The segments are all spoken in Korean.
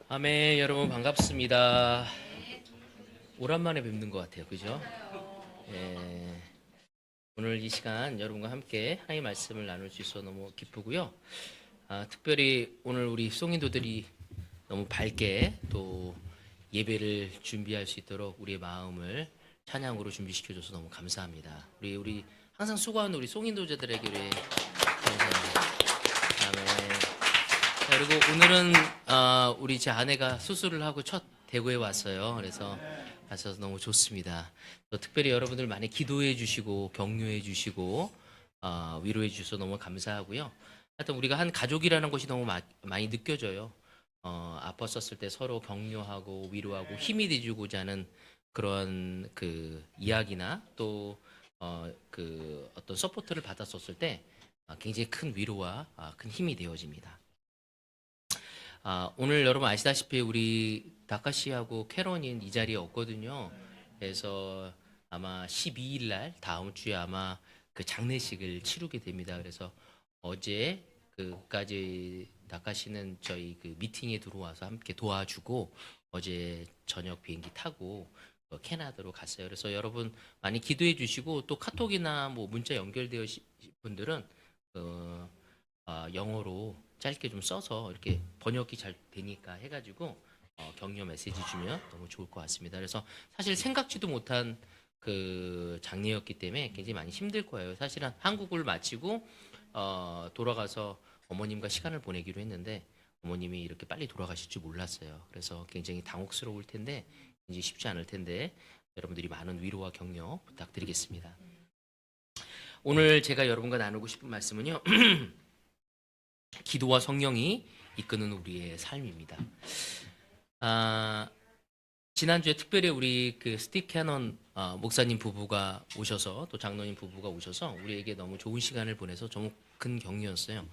아멘. 여러분 반갑습니다. 오랜만에 뵙는 것 같아요. 그죠? 예, 오늘 이 시간 여러분과 함께 하나님의 말씀을 나눌 수 있어 너무 기쁘고요. 특별히 오늘 우리 송인도들이 너무 밝게 또 예배를 준비할 수 있도록 우리의 마음을 찬양으로 준비시켜줘서 너무 감사합니다. 우리 항상 수고하는 우리 송인도자들에게 우리 감사합니다. 아멘. 자, 그리고 오늘은 우리 제 아내가 수술을 하고 첫 대구에 왔어요. 그래서 가셔서 너무 좋습니다. 또 특별히 여러분들 많이 기도해 주시고 격려해 주시고 위로해 주셔서 너무 감사하고요. 하여튼 우리가 한 가족이라는 것이 너무 많이 느껴져요. 아팠었을 때 서로 격려하고 위로하고 힘이 돼주고자 하는 그런 그 이야기나 또 그 어떤 서포트를 받았었을 때 굉장히 큰 위로와 큰 힘이 되어집니다. 오늘 여러분 아시다시피 우리 다카시하고 캐런인 이 자리에 없거든요. 그래서 아마 12일 날 다음 주에 아마 그 장례식을 치르게 됩니다. 그래서 어제 그까지 다카시는 저희 그 미팅에 들어와서 함께 도와주고 어제 저녁 비행기 타고 캐나다로 갔어요. 그래서 여러분 많이 기도해 주시고 또 카톡이나 뭐 문자 연결되어 분들은 영어로 짧게 좀 써서 이렇게 번역이 잘 되니까 해가지고 격려 메시지 주면 너무 좋을 것 같습니다. 그래서 사실 생각지도 못한 그 장례였기 때문에 굉장히 많이 힘들 거예요. 사실은 한국을 마치고 돌아가서 어머님과 시간을 보내기로 했는데 어머님이 이렇게 빨리 돌아가실 줄 몰랐어요. 그래서 굉장히 당혹스러울 텐데 이제 쉽지 않을 텐데 여러분들이 많은 위로와 격려 부탁드리겠습니다. 오늘 제가 여러분과 나누고 싶은 말씀은요. 기도와 성령이 이끄는 우리의 삶입니다. 지난주에 특별히 우리 그 스티브 캐넌 목사님 부부가 오셔서 또 장로님 부부가 오셔서 우리에게 너무 좋은 시간을 보내서 너무 큰 격려였어요.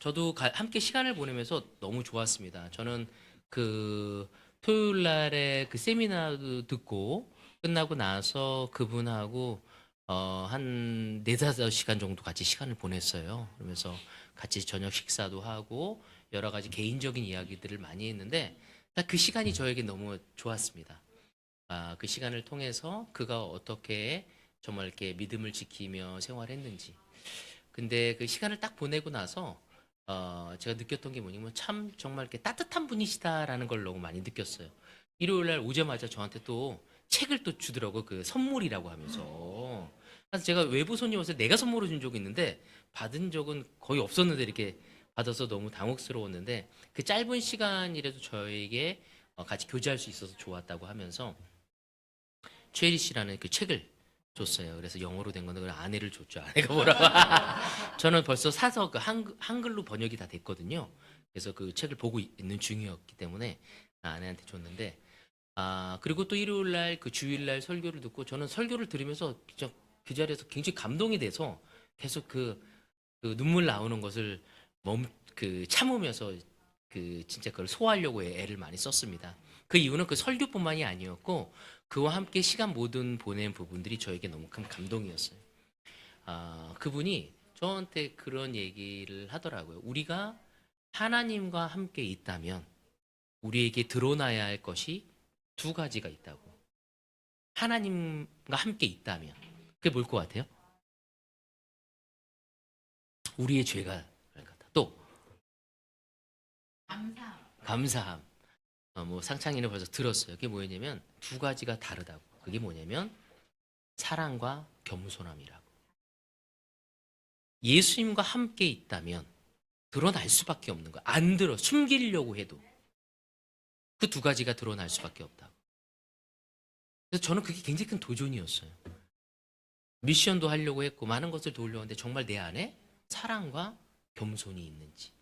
저도 함께 시간을 보내면서 너무 좋았습니다. 저는 그 토요일 날에 그 세미나도 듣고 끝나고 나서 그분하고 한 4-5시간 정도 같이 시간을 보냈어요. 그러면서 같이 저녁 식사도 하고 여러 가지 개인적인 이야기들을 많이 했는데 그 시간이 저에게 너무 좋았습니다. 그 시간을 통해서 그가 어떻게 정말 이렇게 믿음을 지키며 생활했는지. 근데 그 시간을 딱 보내고 나서 제가 느꼈던 게 뭐냐면 참 정말 이렇게 따뜻한 분이시다라는 걸 너무 많이 느꼈어요. 일요일 날 오자마자 저한테 또 책을 또 주더라고 그 선물이라고 하면서. 그래서 제가 외부 손님 와서 내가 선물을 준 적이 있는데 받은 적은 거의 없었는데 이렇게 받아서 너무 당혹스러웠는데 그 짧은 시간이라도 저에게 같이 교제할 수 있어서 좋았다고 하면서 최리 씨라는 그 책을 줬어요. 그래서 영어로 된 거는 아내를 줬죠. 아내가 뭐라고. 저는 벌써 사서 그 한글로 번역이 다 됐거든요. 그래서 그 책을 보고 있는 중이었기 때문에 아내한테 줬는데 그리고 또 일요일 날 그 주일 날 설교를 듣고 저는 설교를 들으면서 진짜 그 자리에서 굉장히 감동이 돼서 계속 그 눈물 나오는 것을 참으면서 진짜 그걸 소화하려고 애를 많이 썼습니다. 그 이유는 그 설교뿐만이 아니었고 그와 함께 시간 모든 보낸 부분들이 저에게 너무 큰 감동이었어요. 그분이 저한테 그런 얘기를 하더라고요. 우리가 하나님과 함께 있다면 우리에게 드러나야 할 것이 두 가지가 있다고. 하나님과 함께 있다면 그게 뭘 것 같아요? 우리의 죄가 또 감사함. 뭐 상창이는 벌써 들었어요. 그게 뭐였냐면 두 가지가 다르다고. 그게 뭐냐면 사랑과 겸손함이라고. 예수님과 함께 있다면 드러날 수밖에 없는 거야. 안 숨기려고 해도 그 두 가지가 드러날 수밖에 없다고. 그래서 저는 그게 굉장히 큰 도전이었어요. 미션도 하려고 했고 많은 것을 도우려고 했는데 정말 내 안에 사랑과 겸손이 있는지.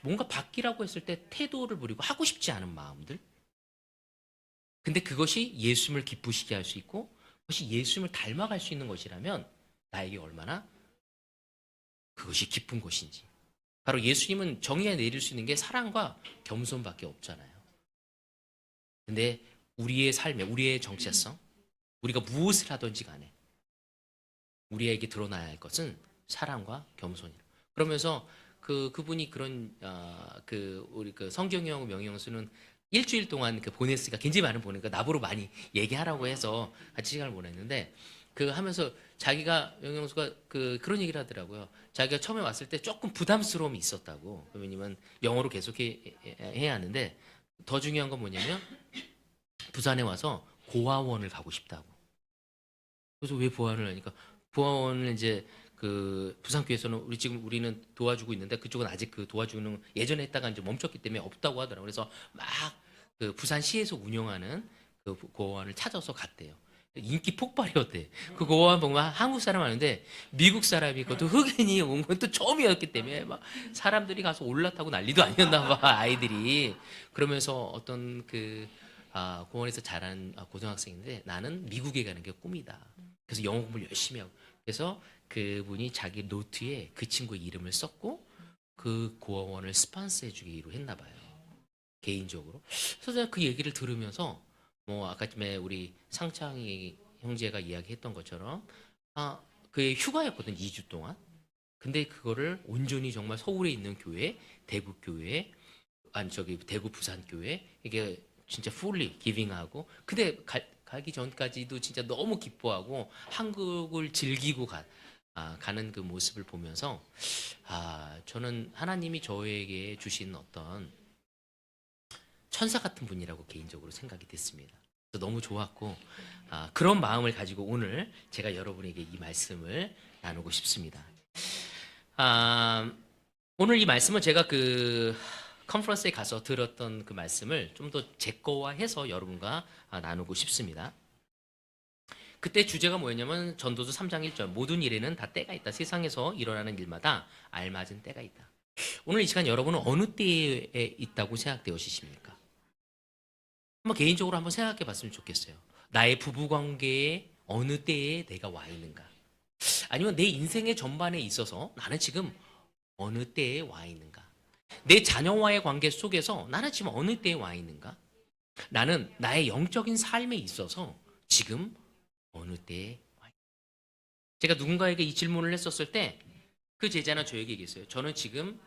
뭔가 바뀌라고 했을 때 태도를 부리고 하고 싶지 않은 마음들. 근데 그것이 예수님을 기쁘시게 할 수 있고 그것이 예수님을 닮아갈 수 있는 것이라면 나에게 얼마나 그것이 기쁜 것인지. 바로 예수님은 정의에 내릴 수 있는 게 사랑과 겸손밖에 없잖아요. 근데 우리의 삶에 우리의 정체성, 우리가 무엇을 하든지 간에 우리에게 드러나야 할 것은 사랑과 겸손이라. 그러면서 그분이 그런 우리 그 성경형 명령을 쓰는 일주일 동안 그 보냈으니까 굉장히 많은 보니까 나보러 많이 얘기하라고 해서 같이 시간을 보냈는데 그 하면서 자기가 영영수가 그런 얘기를 하더라고요. 자기가 처음에 왔을 때 조금 부담스러움이 있었다고. 왜냐면 영어로 계속 해야 하는데 더 중요한 건 뭐냐면 부산에 와서 고아원을 가고 싶다고. 그래서 왜 고아원을 하니까 고아원을 이제 그 부산교회에서는 우리는 도와주고 있는데 그쪽은 아직 그 도와주는 예전에 했다가 이제 멈췄기 때문에 없다고 하더라고요. 그래서 막 그 부산시에서 운영하는 그 고아원을 찾아서 갔대요. 인기 폭발이었대. 그 고아원 보면 한국 사람 하는데 미국 사람이 그것도 흑인이 온 건 또 처음이었기 때문에 막 사람들이 가서 올라타고 난리도 아니었나 봐 아이들이. 그러면서 어떤 공원에서 자란 고등학생인데 나는 미국에 가는 게 꿈이다. 그래서 영어 공부를 열심히 하고 그래서 그분이 자기 노트에 그 친구의 이름을 썼고 그 고아원을 스폰서해주기로 했나 봐요. 개인적으로. 그래서 제가 그 얘기를 들으면서 뭐 아까쯤에 우리 상창이 형제가 이야기했던 것처럼 그의 휴가였거든 2주 동안. 근데 그거를 온전히 정말 서울에 있는 교회, 대구 교회, 대구 부산 교회 이게 진짜 fully giving하고 근데 가기 전까지도 진짜 너무 기뻐하고 한국을 즐기고 가는 그 모습을 보면서 저는 하나님이 저에게 주신 어떤 천사 같은 분이라고 개인적으로 생각이 됐습니다. 그래서 너무 좋았고 그런 마음을 가지고 오늘 제가 여러분에게 이 말씀을 나누고 싶습니다. 오늘 이 말씀은 제가 그 컨퍼런스에 가서 들었던 그 말씀을 좀 더 제 거화해서 여러분과 나누고 싶습니다. 그때 주제가 뭐였냐면 전도서 3장 1절 모든 일에는 다 때가 있다. 세상에서 일어나는 일마다 알맞은 때가 있다. 오늘 이 시간 여러분은 어느 때에 있다고 생각되시십니까? 한번 개인적으로 한번 생각해 봤으면 좋겠어요. 나의 부부관계에 어느 때에 내가 와 있는가? 아니면 내 인생의 전반에 있어서 나는 지금 어느 때에 와 있는가? 내 자녀와의 관계 속에서 나는 지금 어느 때에 와 있는가? 나는 나의 영적인 삶에 있어서 지금 어느 때에 와 있는가? 제가 누군가에게 이 질문을 했었을 때 그 제자는 저에게 얘기했어요. 저는 지금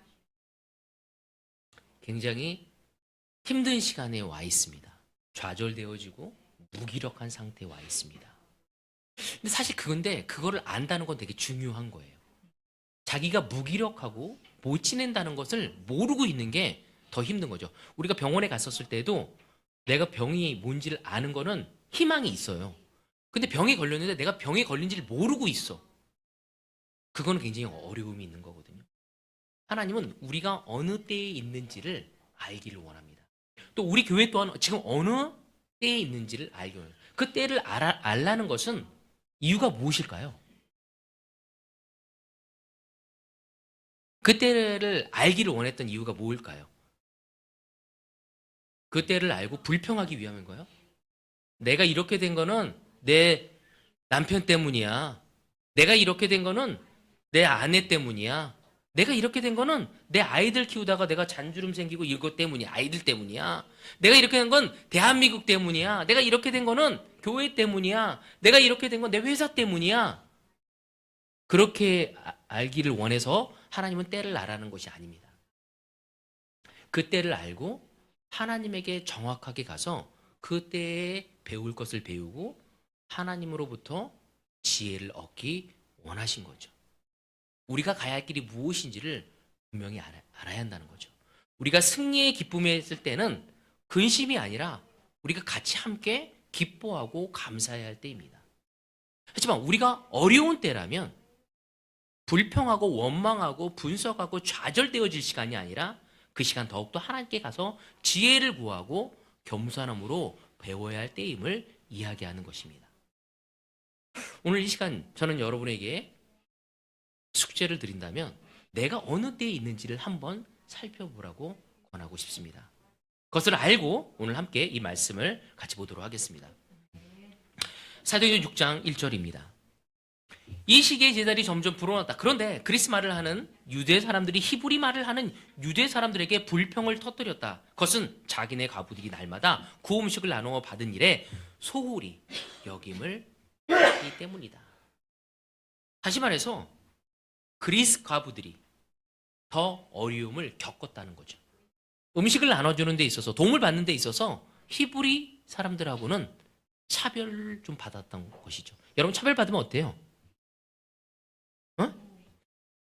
굉장히 힘든 시간에 와 있습니다. 좌절되어지고 무기력한 상태에 와 있습니다. 근데 사실 그거를 안다는 건 되게 중요한 거예요. 자기가 무기력하고 못 지낸다는 것을 모르고 있는 게 더 힘든 거죠. 우리가 병원에 갔었을 때도 내가 병이 뭔지를 아는 거는 희망이 있어요. 근데 병에 걸렸는데 내가 병에 걸린지를 모르고 있어. 그거는 굉장히 어려움이 있는 거거든요. 하나님은 우리가 어느 때에 있는지를 알기를 원합니다. 또 우리 교회 또한 지금 어느 때에 있는지를 알기 원해요. 그 때를 알라는 것은 이유가 무엇일까요? 그 때를 알기를 원했던 이유가 뭘까요? 그 때를 알고 불평하기 위함인가요? 내가 이렇게 된 거는 내 남편 때문이야. 내가 이렇게 된 거는 내 아내 때문이야. 내가 이렇게 된 거는 내 아이들 키우다가 내가 잔주름 생기고 이것 때문이야. 아이들 때문이야. 내가 이렇게 된 건 대한민국 때문이야. 내가 이렇게 된 거는 교회 때문이야. 내가 이렇게 된 건 내 회사 때문이야. 그렇게 알기를 원해서 하나님은 때를 알라는 것이 아닙니다. 그 때를 알고 하나님에게 정확하게 가서 그 때에 배울 것을 배우고 하나님으로부터 지혜를 얻기 원하신 거죠. 우리가 가야 할 길이 무엇인지를 분명히 알아야 한다는 거죠. 우리가 승리의 기쁨에 있을 때는 근심이 아니라 우리가 같이 함께 기뻐하고 감사해야 할 때입니다. 하지만 우리가 어려운 때라면 불평하고 원망하고 분석하고 좌절되어질 시간이 아니라 그 시간 더욱더 하나님께 가서 지혜를 구하고 겸손함으로 배워야 할 때임을 이야기하는 것입니다. 오늘 이 시간 저는 여러분에게 숙제를 드린다면 내가 어느 때에 있는지를 한번 살펴보라고 권하고 싶습니다. 그것을 알고 오늘 함께 이 말씀을 같이 보도록 하겠습니다. 사도행전 6장 1절입니다. 이 시기에 제자들이 점점 불어났다. 그런데 그리스 말을 하는 유대 사람들이 히브리 말을 하는 유대 사람들에게 불평을 터뜨렸다. 그것은 자기네 과부들이 날마다 구 음식을 나누어 받은 일에 소홀히 여김을 하기 때문이다. 다시 말해서 그리스 과부들이 더 어려움을 겪었다는 거죠. 음식을 나눠주는 데 있어서 도움을 받는 데 있어서 히브리 사람들하고는 차별을 좀 받았던 것이죠. 여러분 차별 받으면 어때요? 어?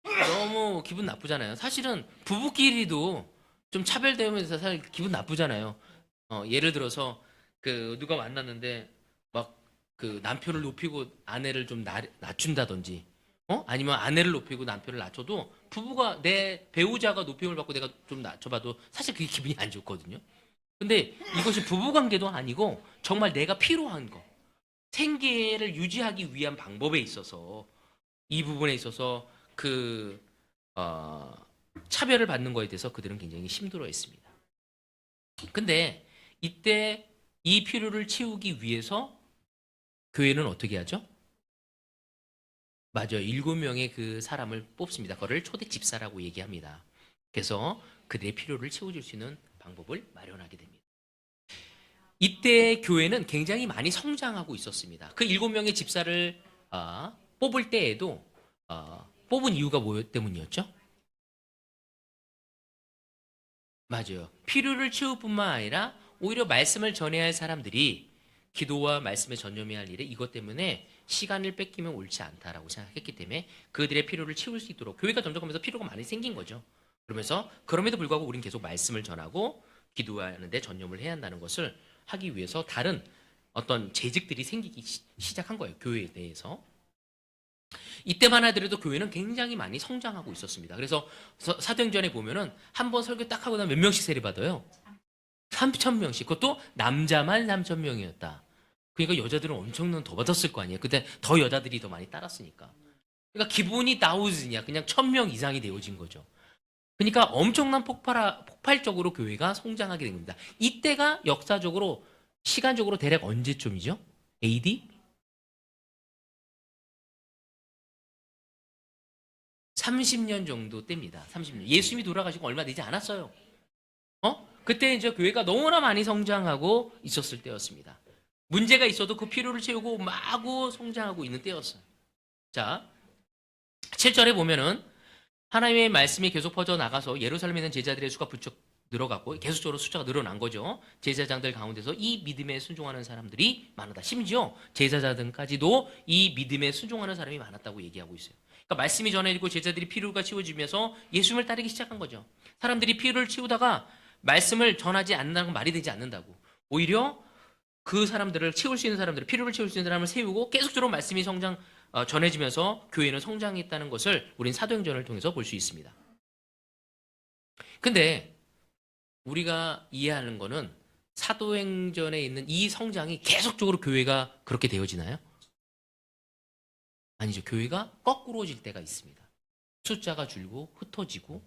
너무 기분 나쁘잖아요. 사실은 부부끼리도 좀 차별되면서 사실 기분 나쁘잖아요. 예를 들어서 그 누가 만났는데 막 그 남편을 높이고 아내를 좀 낮춘다든지, 아니면 아내를 높이고 남편을 낮춰도 부부가 내 배우자가 높임을 받고 내가 좀 낮춰봐도 사실 그게 기분이 안 좋거든요. 근데 이것이 부부 관계도 아니고 정말 내가 필요한 거, 생계를 유지하기 위한 방법에 있어서 이 부분에 있어서 그 어, 차별을 받는 거에 대해서 그들은 굉장히 힘들어했습니다. 근데 이때 이 필요를 채우기 위해서 교회는 어떻게 하죠? 맞아요. 7명의 그 사람을 뽑습니다. 그거를 초대 집사라고 얘기합니다. 그래서 그들의 필요를 채워줄 수 있는 방법을 마련하게 됩니다. 이때 교회는 굉장히 많이 성장하고 있었습니다. 그 7명의 집사를 뽑을 때에도 뽑은 이유가 뭐 때문이었죠? 맞아요. 필요를 채울 뿐만 아니라 오히려 말씀을 전해야 할 사람들이 기도와 말씀에 전념해야 할 일에 이것 때문에 시간을 뺏기면 옳지 않다라고 생각했기 때문에 그들의 필요를 채울 수 있도록 교회가 점점하면서 필요가 많이 생긴 거죠. 그러면서 그럼에도 불구하고 우리는 계속 말씀을 전하고 기도하는데 전념을 해야 한다는 것을 하기 위해서 다른 어떤 재직들이 생기기 시작한 거예요. 교회 내에서. 이때만 하더라도 교회는 굉장히 많이 성장하고 있었습니다. 그래서 사도행전에 보면은 한 번 설교 딱 하고 나면 몇 명씩 세례받아요? 3,000명씩. 그것도 남자만 3,000명이었다. 그러니까 여자들은 엄청난 더 받았을 거 아니에요. 그때 더 여자들이 더 많이 따랐으니까. 그러니까 기본이 다우즈냐 그냥 1,000명 이상이 되어진 거죠. 그러니까 엄청난 폭발적으로 교회가 성장하게 된 겁니다. 이때가 역사적으로 시간적으로 대략 언제쯤이죠? AD? 30년 정도 때입니다. 30년. 예수님이 돌아가시고 얼마 되지 않았어요. 그때 이제 교회가 너무나 많이 성장하고 있었을 때였습니다. 문제가 있어도 그 필요를 채우고 마구 성장하고 있는 때였어요. 자, 7절에 보면은 하나님의 말씀이 계속 퍼져 나가서 예루살렘에 있는 제자들의 수가 부쩍 늘어갔고 계속적으로 숫자가 늘어난 거죠. 제사장들 가운데서 이 믿음에 순종하는 사람들이 많았다. 심지어 제사장들까지도 이 믿음에 순종하는 사람이 많았다고 얘기하고 있어요. 그러니까 말씀이 전해지고 제자들이 필요가 채워지면서 예수님을 따르기 시작한 거죠. 사람들이 필요를 채우다가 말씀을 전하지 않는다는 건 말이 되지 않는다고. 오히려 그 사람들을 채울 수 있는 사람들, 필요를 채울 수 있는 사람을 세우고 계속적으로 말씀이 전해지면서 교회는 성장했다는 것을 우린 사도행전을 통해서 볼 수 있습니다. 근데 우리가 이해하는 거는 사도행전에 있는 이 성장이 계속적으로 교회가 그렇게 되어지나요? 아니죠. 교회가 거꾸로질 때가 있습니다. 숫자가 줄고 흩어지고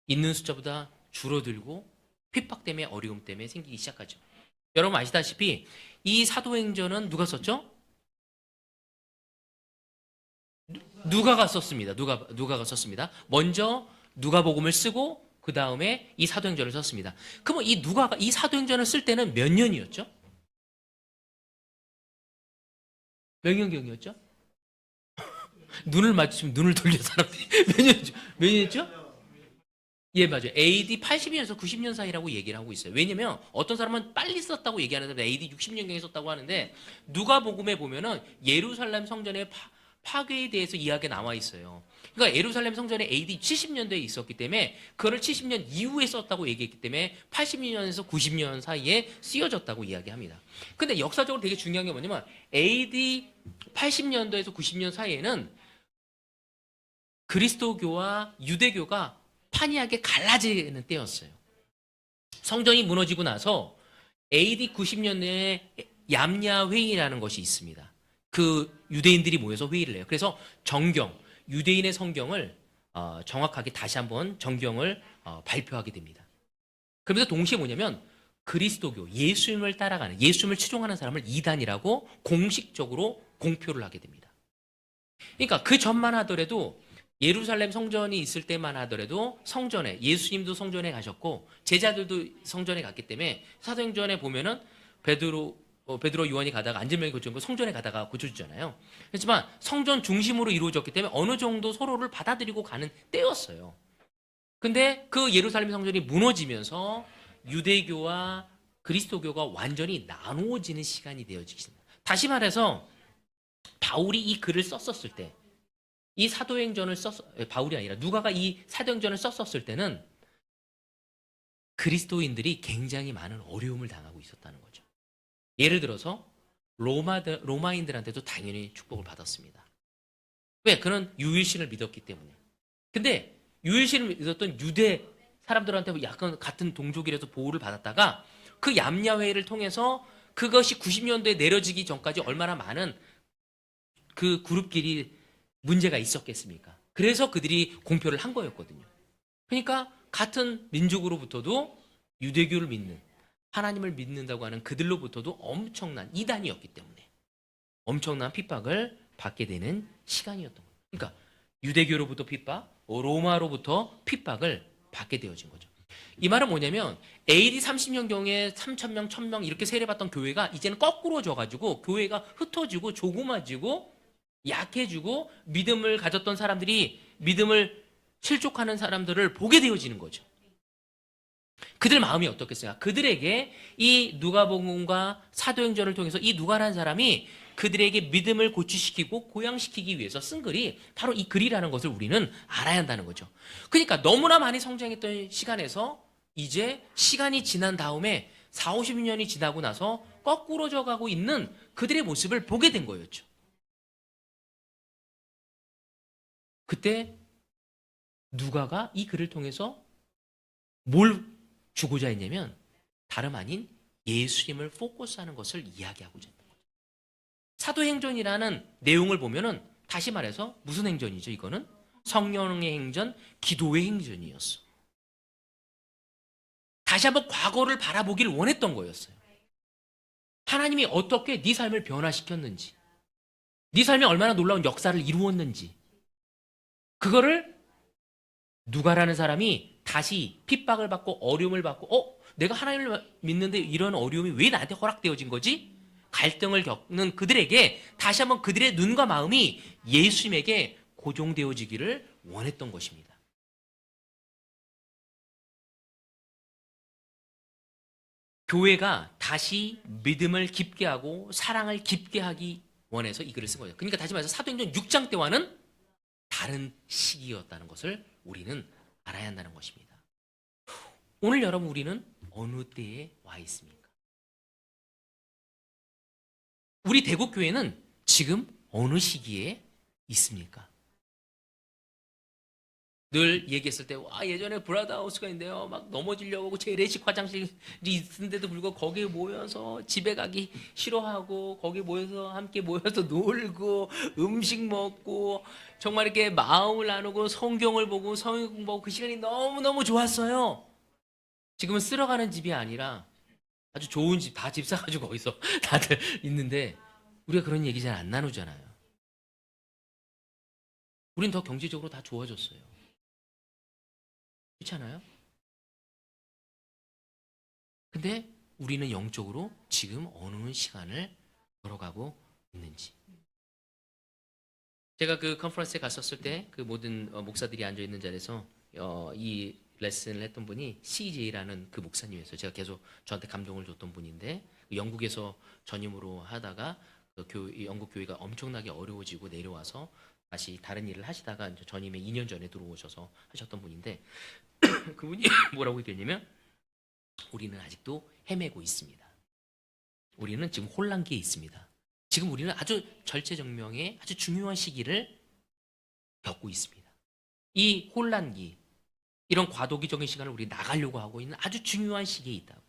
있는 숫자보다 줄어들고 핍박 때문에 어려움 때문에 생기기 시작하죠. 여러분 아시다시피 이 사도행전은 누가 썼죠? 누가가 썼습니다. 누가가 썼습니다. 먼저 누가복음을 쓰고 그 다음에 이 사도행전을 썼습니다. 그러면 이 누가가 이 사도행전을 쓸 때는 몇 년이었죠? 몇 년경이었죠? 눈을 맞추면 눈을 돌려 사람들이 몇 년이죠? 예, 맞아요. AD 80년에서 90년 사이라고 얘기를 하고 있어요. 왜냐면 어떤 사람은 빨리 썼다고 얘기하는데 AD 60년경에 썼다고 하는데 누가복음에 보면은 예루살렘 성전의 파괴에 대해서 이야기가 나와 있어요. 그러니까 예루살렘 성전에 AD 70년대에 있었기 때문에 그걸 70년 이후에 썼다고 얘기했기 때문에 80년에서 90년 사이에 쓰여졌다고 이야기합니다. 근데 역사적으로 되게 중요한 게 뭐냐면 AD 80년도에서 90년 사이에는 그리스도교와 유대교가 판이하게 갈라지는 때였어요. 성전이 무너지고 나서 AD 90년대에 얌야 회의라는 것이 있습니다. 그 유대인들이 모여서 회의를 해요. 그래서 정경, 유대인의 성경을 정확하게 다시 한번 정경을 발표하게 됩니다. 그러면서 동시에 뭐냐면 그리스도교, 예수님을 따라가는, 예수님을 추종하는 사람을 이단이라고 공식적으로 공표를 하게 됩니다. 그러니까 그 전만 하더라도 예루살렘 성전이 있을 때만 하더라도 성전에 예수님도 성전에 가셨고 제자들도 성전에 갔기 때문에 사도행전에 보면은 베드로 요한이 가다가 안전병이 고쳐진 거 성전에 가다가 고쳐주잖아요. 그렇지만 성전 중심으로 이루어졌기 때문에 어느 정도 서로를 받아들이고 가는 때였어요. 근데 그 예루살렘 성전이 무너지면서 유대교와 그리스도교가 완전히 나누어지는 시간이 되어지겠습니다. 다시 말해서 바울이 이 글을 썼었을 때, 이 사도행전을 바울이 아니라 누가가 이 사도행전을 썼었을 때는 그리스도인들이 굉장히 많은 어려움을 당하고 있었다는 거죠. 예를 들어서 로마인들한테도 당연히 축복을 받았습니다. 왜? 그는 유일신을 믿었기 때문에. 근데 유일신을 믿었던 유대 사람들한테 약간 같은 동족이라서 보호를 받았다가 그 얌야회를 통해서 그것이 90년도에 내려지기 전까지 얼마나 많은 그 그룹끼리 문제가 있었겠습니까? 그래서 그들이 공표를 한 거였거든요. 그러니까 같은 민족으로부터도 유대교를 믿는, 하나님을 믿는다고 하는 그들로부터도 엄청난 이단이었기 때문에 엄청난 핍박을 받게 되는 시간이었던 거예요. 그러니까 유대교로부터 핍박, 로마로부터 핍박을 받게 되어진 거죠. 이 말은 뭐냐면 AD 30년경에 3,000명, 1,000명 이렇게 세례받던 교회가 이제는 거꾸로져가지고 교회가 흩어지고 조그마지고 약해지고 믿음을 가졌던 사람들이 믿음을 실족하는 사람들을 보게 되어지는 거죠. 그들 마음이 어떻겠어요? 그들에게 이 누가복음과 사도행전을 통해서 이 누가라는 사람이 그들에게 믿음을 고취시키고 고양시키기 위해서 쓴 글이 바로 이 글이라는 것을 우리는 알아야 한다는 거죠. 그러니까 너무나 많이 성장했던 시간에서 이제 시간이 지난 다음에 4, 50년이 지나고 나서 거꾸로져 가고 있는 그들의 모습을 보게 된 거였죠. 그때 누가가 이 글을 통해서 뭘 주고자 했냐면 다름 아닌 예수님을 포커스하는 것을 이야기하고자 했던 거죠. 사도행전이라는 내용을 보면은 다시 말해서 무슨 행전이죠? 이거는 성령의 행전, 기도의 행전이었어. 다시 한번 과거를 바라보길 원했던 거였어요. 하나님이 어떻게 네 삶을 변화시켰는지, 네 삶이 얼마나 놀라운 역사를 이루었는지, 그거를 누가라는 사람이 다시 핍박을 받고 어려움을 받고 내가 하나님을 믿는데 이런 어려움이 왜 나한테 허락되어진 거지? 갈등을 겪는 그들에게 다시 한번 그들의 눈과 마음이 예수님에게 고정되어지기를 원했던 것입니다. 교회가 다시 믿음을 깊게 하고 사랑을 깊게 하기 원해서 이 글을 쓴 거예요. 그러니까 다시 말해서 사도행전 6장 때와는 다른 시기였다는 것을 우리는 알아야 한다는 것입니다. 오늘 여러분 우리는 어느 때에 와 있습니까? 우리 대국교회는 지금 어느 시기에 있습니까? 늘 얘기했을 때 예전에 브라더하우스가 있는데요 막 넘어지려고 하고 재래식 화장실이 있는데도 불구하고 거기에 모여서 집에 가기 싫어하고 거기에 모여서 함께 모여서 놀고 음식 먹고 정말 이렇게 마음을 나누고 성경을 보고 성경 공부하고 그 시간이 너무너무 좋았어요. 지금은 쓸어가는 집이 아니라 아주 좋은 집, 다 집 사가지고 거기서 다들 있는데 우리가 그런 얘기 잘 안 나누잖아요. 우린 더 경제적으로 다 좋아졌어요. 그렇지 않아요? 근데 우리는 영적으로 지금 어느 시간을 걸어가고 있는지. 제가 그 컨퍼런스에 갔었을 때 그 모든 목사들이 앉아있는 자리에서 이 레슨을 했던 분이 CJ라는 그 목사님이었어요. 제가 계속 저한테 감동을 줬던 분인데 영국에서 전임으로 하다가 그 영국 교회가 엄청나게 어려워지고 내려와서 다시 다른 일을 하시다가 이제 전임에 2년 전에 들어오셔서 하셨던 분인데 그분이 뭐라고 얘기했냐면 우리는 아직도 헤매고 있습니다. 우리는 지금 혼란기에 있습니다. 지금 우리는 아주 절체절명의 아주 중요한 시기를 겪고 있습니다. 이 혼란기, 이런 과도기적인 시간을 우리 나가려고 하고 있는 아주 중요한 시기에 있다고.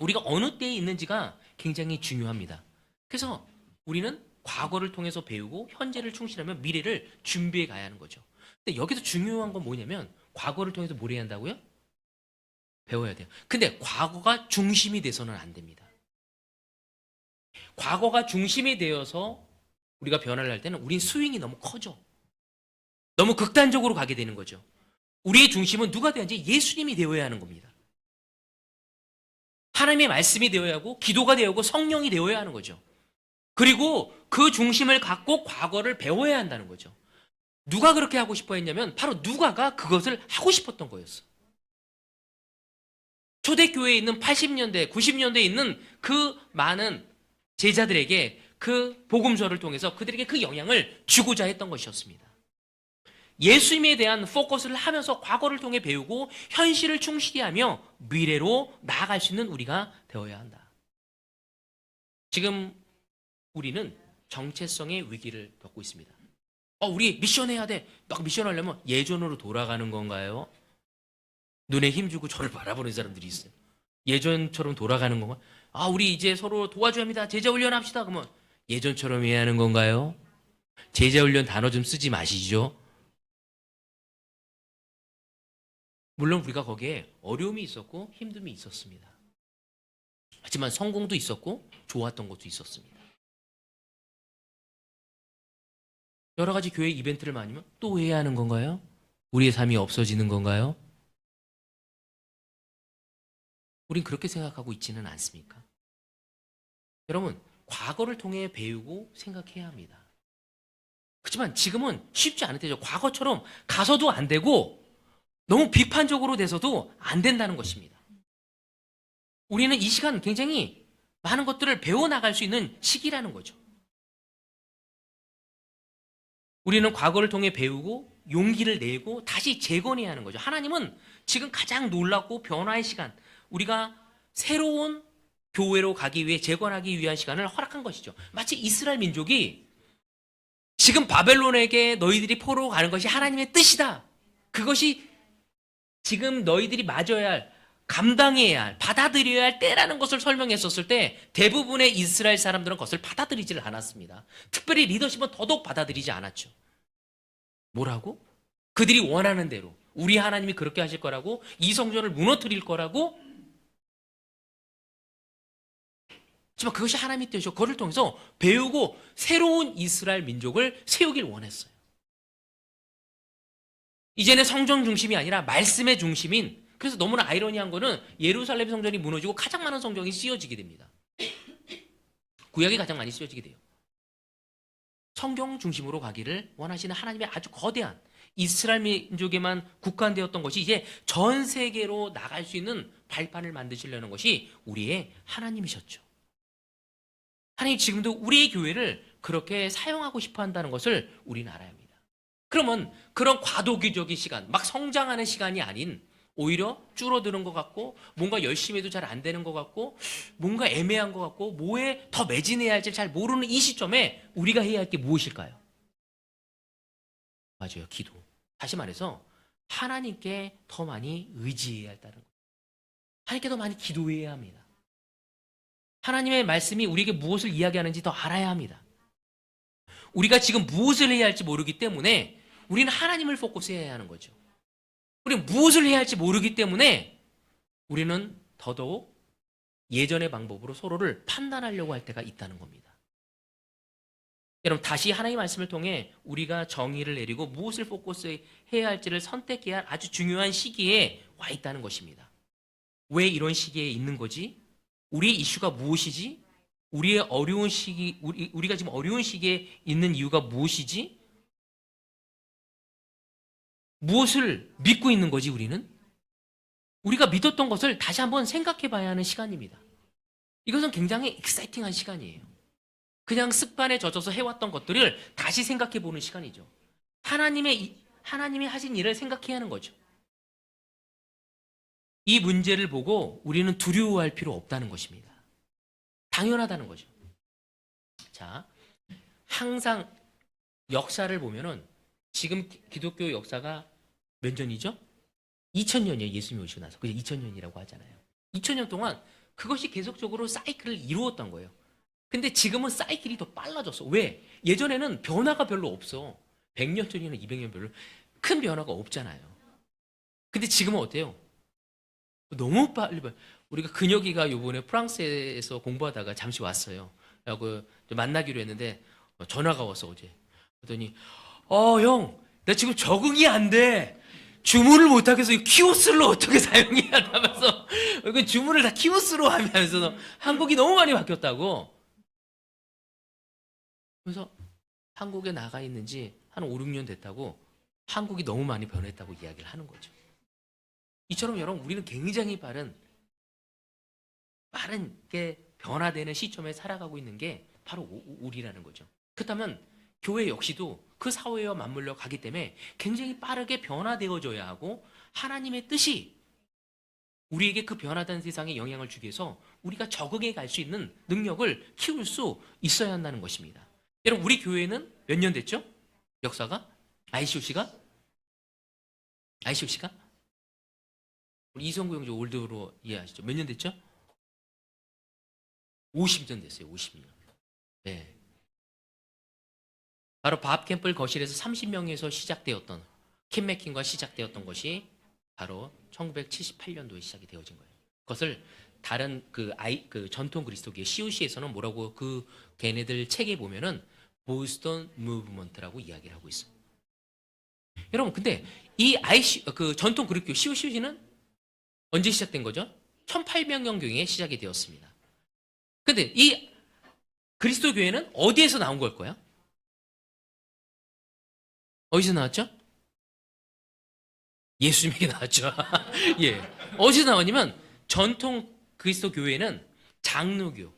우리가 어느 때에 있는지가 굉장히 중요합니다. 그래서 우리는 과거를 통해서 배우고 현재를 충실하면 미래를 준비해 가야 하는 거죠. 근데 여기서 중요한 건 뭐냐면 과거를 통해서 뭘 해야 한다고요? 배워야 돼요. 근데 과거가 중심이 돼서는 안 됩니다. 과거가 중심이 되어서 우리가 변화를 할 때는 우린 스윙이 너무 커져. 너무 극단적으로 가게 되는 거죠. 우리의 중심은 누가 되어야지? 예수님이 되어야 하는 겁니다. 하나님의 말씀이 되어야 하고 기도가 되어야 하고 성령이 되어야 하는 거죠. 그리고 그 중심을 갖고 과거를 배워야 한다는 거죠. 누가 그렇게 하고 싶어 했냐면 바로 누가가 그것을 하고 싶었던 거였어. 초대교회에 있는 80년대, 90년대에 있는 그 많은 제자들에게 그 복음서를 통해서 그들에게 그 영향을 주고자 했던 것이었습니다. 예수님에 대한 포커스를 하면서 과거를 통해 배우고 현실을 충실히 하며 미래로 나아갈 수 있는 우리가 되어야 한다. 지금 우리는 정체성의 위기를 겪고 있습니다. 우리 미션해야 돼. 막 미션하려면 예전으로 돌아가는 건가요? 눈에 힘주고 저를 바라보는 사람들이 있어요. 예전처럼 돌아가는 건가? 우리 이제 서로 도와줘야 합니다. 제자 훈련합시다. 그러면 예전처럼 해야 하는 건가요? 제자 훈련 단어 좀 쓰지 마시죠. 물론 우리가 거기에 어려움이 있었고 힘듦이 있었습니다. 하지만 성공도 있었고 좋았던 것도 있었습니다. 여러 가지 교회 이벤트를 많이 하면 또 해야 하는 건가요? 우리의 삶이 없어지는 건가요? 우린 그렇게 생각하고 있지는 않습니까? 여러분, 과거를 통해 배우고 생각해야 합니다. 그렇지만 지금은 쉽지 않을 때죠. 과거처럼 가서도 안 되고 너무 비판적으로 돼서도 안 된다는 것입니다. 우리는 이 시간 굉장히 많은 것들을 배워나갈 수 있는 시기라는 거죠. 우리는 과거를 통해 배우고 용기를 내고 다시 재건해야 하는 거죠. 하나님은 지금 가장 놀랍고 변화의 시간, 우리가 새로운 교회로 가기 위해 재건하기 위한 시간을 허락한 것이죠. 마치 이스라엘 민족이 지금 바벨론에게 너희들이 포로로 가는 것이 하나님의 뜻이다. 그것이 지금 너희들이 맞아야 할, 감당해야 할, 받아들여야 할 때라는 것을 설명했었을 때 대부분의 이스라엘 사람들은 그것을 받아들이지를 않았습니다. 특별히 리더십은 더더욱 받아들이지 않았죠. 뭐라고? 그들이 원하는 대로 우리 하나님이 그렇게 하실 거라고, 이 성전을 무너뜨릴 거라고. 하지만 그것이 하나님의 뜻이죠. 그것을 통해서 배우고 새로운 이스라엘 민족을 세우길 원했어요. 이제는 성전 중심이 아니라 말씀의 중심인, 그래서 너무나 아이러니한 거는 예루살렘 성전이 무너지고 가장 많은 성경이 씌워지게 됩니다. 구약이 가장 많이 씌워지게 돼요. 성경 중심으로 가기를 원하시는 하나님의 아주 거대한 이스라엘 민족에만 국한되었던 것이 이제 전 세계로 나갈 수 있는 발판을 만드시려는 것이 우리의 하나님이셨죠. 하나님 지금도 우리의 교회를 그렇게 사용하고 싶어 한다는 것을 우리는 알아야 합니다. 그러면 그런 과도기적인 시간, 막 성장하는 시간이 아닌 오히려 줄어드는 것 같고 뭔가 열심히 해도 잘 안 되는 것 같고 뭔가 애매한 것 같고 뭐에 더 매진해야 할지 잘 모르는 이 시점에 우리가 해야 할 게 무엇일까요? 맞아요. 기도. 다시 말해서 하나님께 더 많이 의지해야 한다는 거예요. 하나님께 더 많이 기도해야 합니다. 하나님의 말씀이 우리에게 무엇을 이야기하는지 더 알아야 합니다. 우리가 지금 무엇을 해야 할지 모르기 때문에 우리는 하나님을 포커스해야 하는 거죠. 우리는 무엇을 해야 할지 모르기 때문에 우리는 더더욱 예전의 방법으로 서로를 판단하려고 할 때가 있다는 겁니다. 여러분, 다시 하나님의 말씀을 통해 우리가 정의를 내리고 무엇을 포커스해야 할지를 선택해야 할 아주 중요한 시기에 와 있다는 것입니다. 왜 이런 시기에 있는 거지? 우리의 이슈가 무엇이지? 우리의 어려운 시기, 우리가 지금 어려운 시기에 있는 이유가 무엇이지? 무엇을 믿고 있는 거지, 우리는? 우리가 믿었던 것을 다시 한번 생각해 봐야 하는 시간입니다. 이것은 굉장히 익사이팅한 시간이에요. 그냥 습관에 젖어서 해왔던 것들을 다시 생각해 보는 시간이죠. 하나님이 하신 일을 생각해야 하는 거죠. 이 문제를 보고 우리는 두려워할 필요 없다는 것입니다. 당연하다는 거죠. 자, 항상 역사를 보면은 지금 기독교 역사가 몇 년이죠? 2000년이에요. 예수님이 오시고 나서. 그게 2000년이라고 하잖아요. 2000년 동안 그것이 계속적으로 사이클을 이루었던 거예요. 근데 지금은 사이클이 더 빨라졌어. 왜? 예전에는 변화가 별로 없어. 100년 전이나 200년 별로 큰 변화가 없잖아요. 근데 지금은 어때요? 너무 빨리. 우리가 근혁이가 요번에 프랑스에서 공부하다가 잠시 왔어요. 그래서 만나기로 했는데 전화가 왔어, 어제. 그랬더니 형, 나 지금 적응이 안 돼. 주문을 못하겠어. 키오스로 어떻게 사용해야 하면서 주문을 다 키오스로 하면서 한국이 너무 많이 바뀌었다고. 그래서 한국에 나가 있는지 한 5, 6년 됐다고 한국이 너무 많이 변했다고 이야기를 하는 거죠. 이처럼 여러분 우리는 굉장히 빠른 게 변화되는 시점에 살아가고 있는 게 바로 우리라는 거죠. 그렇다면 교회 역시도 그 사회와 맞물려 가기 때문에 굉장히 빠르게 변화되어져야 하고 하나님의 뜻이 우리에게 그 변화된 세상에 영향을 주기 위해서 우리가 적응해 갈 수 있는 능력을 키울 수 있어야 한다는 것입니다. 여러분 우리 교회는 몇 년 됐죠? 역사가? ICOC가? 우리 이성구 형제 올드로 이해하시죠? 몇 년 됐죠? 50년 됐어요. 50년. 네. 바로 밥 캠플 거실에서 30명에서 시작되었던 킴 맥킨과 시작되었던 것이 바로 1978년도에 시작이 되어진 거예요. 그것을 다른 그 전통 그리스도교의 COC에서는 뭐라고 그 걔네들 책에 보면은 보스턴 무브먼트라고 이야기를 하고 있어요. 여러분 근데 이 그 전통 그리스도교 COC는 언제 시작된 거죠? 1800년경에 시작이 되었습니다. 근데 이 그리스도 교회는 어디에서 나온 걸 거야? 어디서 나왔죠? 예수님에게 나왔죠. 예. 어디서 나왔냐면 전통 그리스도 교회는 장로교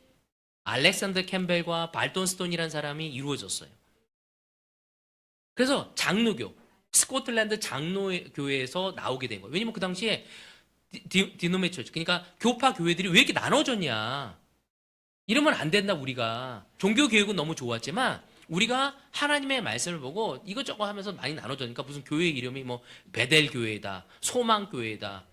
알렉산더 캠벨과 발돈 스톤이라는 사람이 이루어졌어요. 그래서 장로교 스코틀랜드 장로교회에서 나오게 된 거예요. 왜냐면 그 당시에 디노메처 그러니까 교파 교회들이 왜 이렇게 나눠졌냐? 이러면 안 된다 우리가. 종교 교육은 너무 좋았지만 우리가 하나님의 말씀을 보고 이것저것 하면서 많이 나눠졌으니까 무슨 교회 이름이 뭐 베델 교회다, 소망 교회다,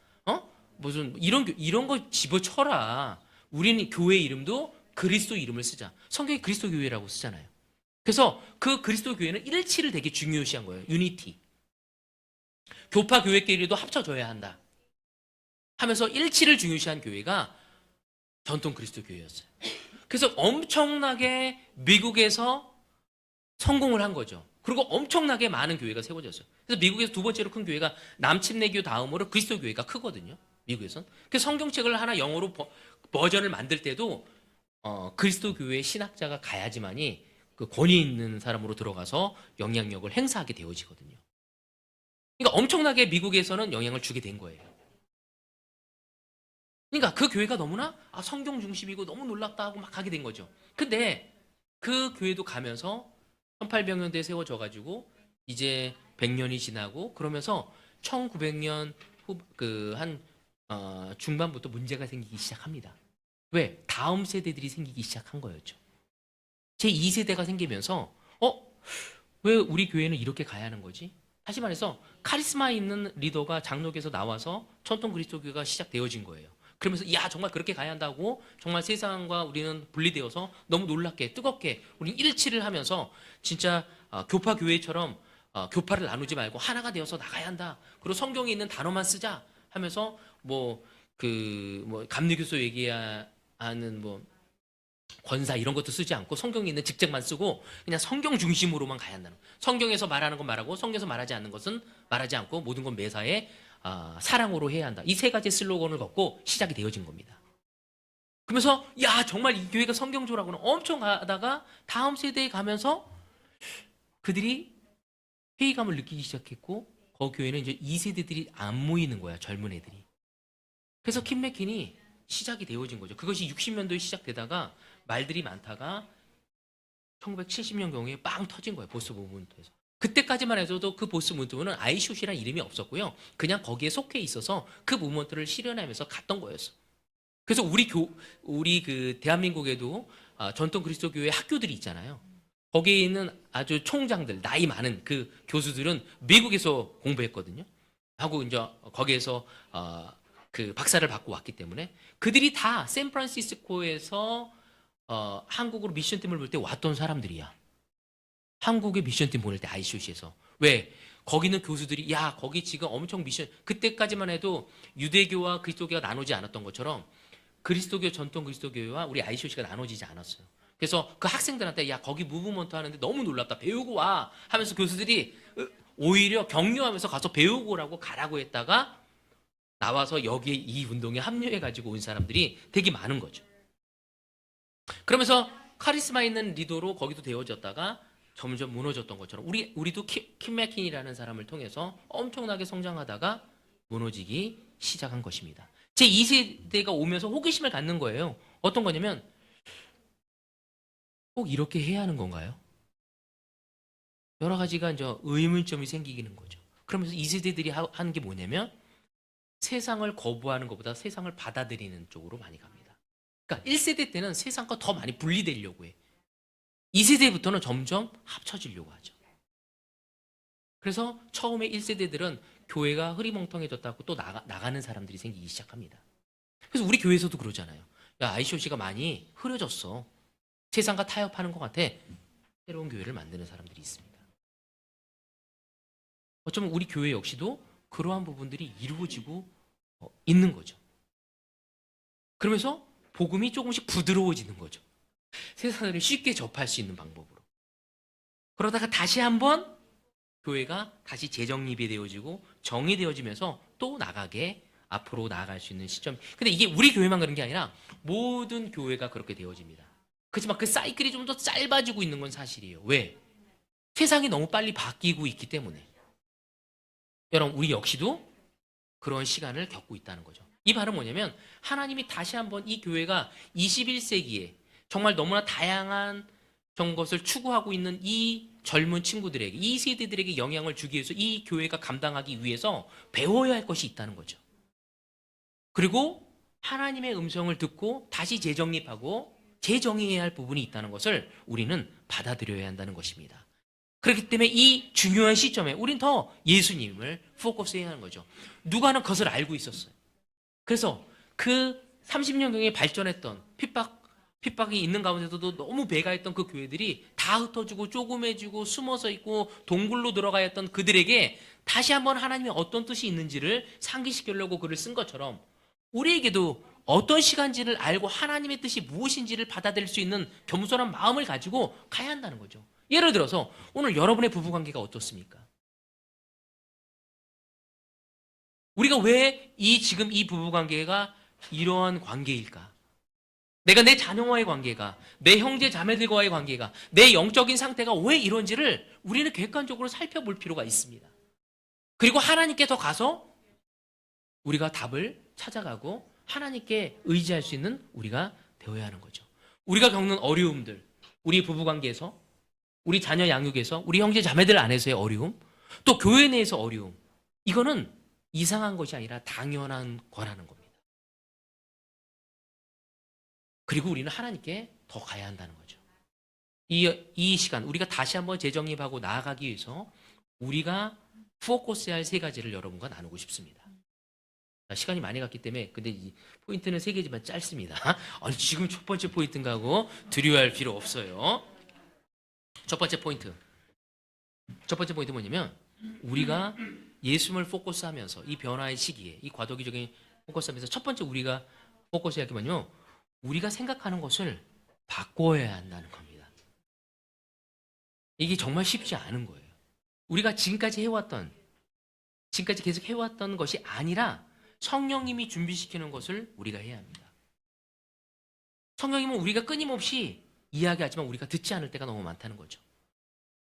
무슨 이런 거 집어쳐라. 우리는 교회 이름도 그리스도 이름을 쓰자. 성경에 그리스도 교회라고 쓰잖아요. 그래서 그 그리스도 교회는 일치를 되게 중요시한 거예요. 유니티. 교파 교회끼리도 합쳐져야 한다. 하면서 일치를 중요시한 교회가 전통 그리스도 교회였어요. 그래서 엄청나게 미국에서 성공을 한 거죠. 그리고 엄청나게 많은 교회가 세워졌어요. 그래서 미국에서 두 번째로 큰 교회가 남침내교 다음으로 그리스도 교회가 크거든요. 미국에선. 그래서 성경책을 하나 영어로 버전을 만들 때도 그리스도 교회 신학자가 가야지만이 그 권위 있는 사람으로 들어가서 영향력을 행사하게 되어지거든요. 그러니까 엄청나게 미국에서는 영향을 주게 된 거예요. 그러니까 그 교회가 너무나 성경 중심이고 너무 놀랍다 하고 막 가게 된 거죠. 근데 그 교회도 가면서 1800년대에 세워져 가지고 이제 100년이 지나고 그러면서 1900년 중반부터 문제가 생기기 시작합니다. 왜? 다음 세대들이 생기기 시작한 거였죠. 제2세대가 생기면서 왜 우리 교회는 이렇게 가야 하는 거지? 다시 말해서 카리스마 있는 리더가 장로교에서 나와서 전통 그리스도교가 시작되어진 거예요. 그러면서 야 정말 그렇게 가야 한다고 정말 세상과 우리는 분리되어서 너무 놀랍게 뜨겁게 우리 일치를 하면서 진짜 교파 교회처럼 교파를 나누지 말고 하나가 되어서 나가야 한다. 그리고 성경에 있는 단어만 쓰자 하면서 감리교소 얘기하는 권사 이런 것도 쓰지 않고 성경에 있는 직책만 쓰고 그냥 성경 중심으로만 가야 한다는 거예요. 성경에서 말하는 건 말하고 성경에서 말하지 않는 것은 말하지 않고 모든 건 매사에 사랑으로 해야 한다. 이 세 가지 슬로건을 걷고 시작이 되어진 겁니다. 그러면서 야 정말 이 교회가 성경조라고는 엄청 가다가 다음 세대에 가면서 그들이 회의감을 느끼기 시작했고 그 교회는 이제 2세대들이 안 모이는 거야. 젊은 애들이. 그래서 킴 맥킨이 시작이 되어진 거죠. 그것이 60년도에 시작되다가 말들이 많다가 1970년경에 빵 터진 거예요. 보스 무브먼트에서. 그때까지만 해도 그 보스 무브먼트는 ICOC라는 이름이 없었고요. 그냥 거기에 속해 있어서 그 무브먼트를 실현하면서 갔던 거였어. 그래서 우리 그 대한민국에도 전통 그리스도 교회 학교들이 있잖아요. 거기에 있는 아주 총장들, 나이 많은 그 교수들은 미국에서 공부했거든요. 하고 이제 거기에서 그 박사를 받고 왔기 때문에 그들이 다 샌프란시스코에서 한국으로 미션팀을 볼 때 왔던 사람들이야. 한국에 미션팀 보낼 때 ICOC에서. 왜? 거기는 교수들이 야 거기 지금 엄청 미션 그때까지만 해도 유대교와 그리스도교가 나누지 않았던 것처럼 그리스도교 전통 그리스도교와 우리 ICOC가 나눠지지 않았어요. 그래서 그 학생들한테 야 거기 무브먼트 하는데 너무 놀랍다 배우고 와 하면서 교수들이 오히려 격려하면서 가서 배우고 오라고 가라고 했다가 나와서 여기에 이 운동에 합류해가지고 온 사람들이 되게 많은 거죠. 그러면서 카리스마 있는 리더로 거기도 되어졌다가 점점 무너졌던 것처럼 우리도 킴 맥킨이라는 사람을 통해서 엄청나게 성장하다가 무너지기 시작한 것입니다. 제 2세대가 오면서 호기심을 갖는 거예요. 어떤 거냐면 꼭 이렇게 해야 하는 건가요? 여러 가지가 이제 의문점이 생기는 거죠. 그러면서 2세대들이 하는 게 뭐냐면 세상을 거부하는 것보다 세상을 받아들이는 쪽으로 많이 갑니다. 그러니까 1세대 때는 세상과 더 많이 분리되려고 해. 2세대부터는 점점 합쳐지려고 하죠. 그래서 처음에 1세대들은 교회가 흐리멍텅해졌다고 또 나가는 사람들이 생기기 시작합니다. 그래서 우리 교회에서도 그러잖아요. 야, ICOC가 많이 흐려졌어. 세상과 타협하는 것 같아. 새로운 교회를 만드는 사람들이 있습니다. 어쩌면 우리 교회 역시도 그러한 부분들이 이루어지고 있는 거죠. 그러면서 복음이 조금씩 부드러워지는 거죠. 세상을 쉽게 접할 수 있는 방법으로. 그러다가 다시 한번 교회가 다시 재정립이 되어지고 정의되어지면서 또 앞으로 나아갈 수 있는 시점. 근데 이게 우리 교회만 그런 게 아니라 모든 교회가 그렇게 되어집니다. 그렇지만 그 사이클이 좀 더 짧아지고 있는 건 사실이에요. 왜? 세상이 너무 빨리 바뀌고 있기 때문에. 여러분, 우리 역시도 그런 시간을 겪고 있다는 거죠. 이 말은 뭐냐면 하나님이 다시 한번 이 교회가 21세기에 정말 너무나 다양한 것을 추구하고 있는 이 젊은 친구들에게, 이 세대들에게 영향을 주기 위해서 이 교회가 감당하기 위해서 배워야 할 것이 있다는 거죠. 그리고 하나님의 음성을 듣고 다시 재정립하고 재정의해야 할 부분이 있다는 것을 우리는 받아들여야 한다는 것입니다. 그렇기 때문에 이 중요한 시점에 우린 더 예수님을 포커스해야 하는 거죠. 누가는 그것을 알고 있었어요. 그래서 그 30년경에 발전했던 핍박이 있는 가운데서도 너무 배가했던 그 교회들이 다 흩어지고 쪼그매지고 숨어서 있고 동굴로 들어가야 했던 그들에게 다시 한번 하나님의 어떤 뜻이 있는지를 상기시키려고 글을 쓴 것처럼 우리에게도 어떤 시간지를 알고 하나님의 뜻이 무엇인지를 받아들일 수 있는 겸손한 마음을 가지고 가야 한다는 거죠. 예를 들어서 오늘 여러분의 부부관계가 어떻습니까? 우리가 왜 지금 이 부부관계가 이러한 관계일까? 내가 내 자녀와의 관계가, 내 형제 자매들과의 관계가, 내 영적인 상태가 왜 이런지를 우리는 객관적으로 살펴볼 필요가 있습니다. 그리고 하나님께 더 가서 우리가 답을 찾아가고 하나님께 의지할 수 있는 우리가 되어야 하는 거죠. 우리가 겪는 어려움들, 우리 부부관계에서, 우리 자녀 양육에서, 우리 형제 자매들 안에서의 어려움, 또 교회 내에서 어려움, 이거는 이상한 것이 아니라 당연한 거라는 겁니다. 그리고 우리는 하나님께 더 가야 한다는 거죠. 이 시간 우리가 다시 한번 재정립하고 나아가기 위해서 우리가 포커스해야 할 세 가지를 여러분과 나누고 싶습니다. 시간이 많이 갔기 때문에 근데 이 포인트는 세 개지만 짧습니다. 아니, 지금 첫 번째 포인트인가 하고 두려워할 필요 없어요. 첫 번째 포인트 뭐냐면 우리가 예수님을 포커스하면서 이 변화의 시기에 이 과도기적인 포커스하면서 첫 번째 우리가 포커스해야 할 게 뭐냐면 우리가 생각하는 것을 바꿔야 한다는 겁니다. 이게 정말 쉽지 않은 거예요. 우리가 지금까지 계속 해왔던 것이 아니라 성령님이 준비시키는 것을 우리가 해야 합니다. 성령님은 우리가 끊임없이 이야기하지만 우리가 듣지 않을 때가 너무 많다는 거죠.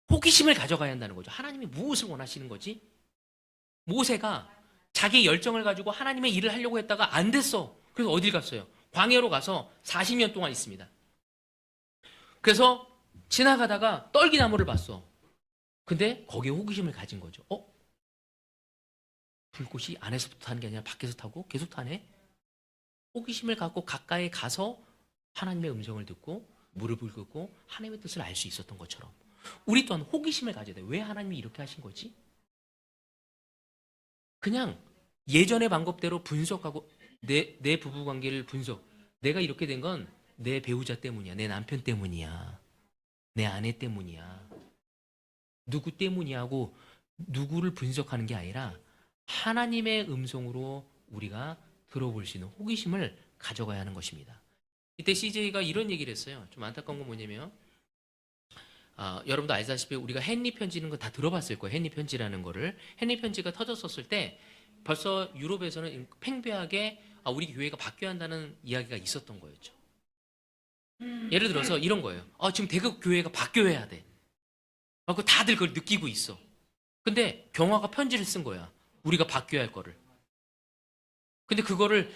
호기심을 가져가야 한다는 거죠. 하나님이 무엇을 원하시는 거지? 모세가 자기 열정을 가지고 하나님의 일을 하려고 했다가 안 됐어. 그래서 어딜 갔어요? 광야로 가서 40년 동안 있습니다. 그래서 지나가다가 떨기나무를 봤어. 근데 거기에 호기심을 가진 거죠. 불꽃이 안에서부터 타는 게 아니라 밖에서 타고 계속 타네? 호기심을 갖고 가까이 가서 하나님의 음성을 듣고 무릎을 꿇고 하나님의 뜻을 알 수 있었던 것처럼 우리 또한 호기심을 가져야 돼. 왜 하나님이 이렇게 하신 거지? 그냥 예전의 방법대로 분석하고 내 부부관계를 내가 이렇게 된 건 내 배우자 때문이야. 내 남편 때문이야. 내 아내 때문이야. 누구 때문이야 하고 누구를 분석하는 게 아니라 하나님의 음성으로 우리가 들어볼 수 있는 호기심을 가져가야 하는 것입니다. 이때 CJ가 이런 얘기를 했어요. 좀 안타까운 건 뭐냐면 여러분도 아시다시피 우리가 헨리 편지는 거 다 들어봤을 거예요. 헨리 편지라는 거를. 헨리 편지가 터졌었을 때 벌써 유럽에서는 팽배하게 우리 교회가 바뀌어야 한다는 이야기가 있었던 거였죠. 예를 들어서 이런 거예요. 지금 대국 교회가 바뀌어야 돼. 그 다들 그걸 느끼고 있어. 근데 경화가 편지를 쓴 거야. 우리가 바뀌어야 할 거를. 근데 그거를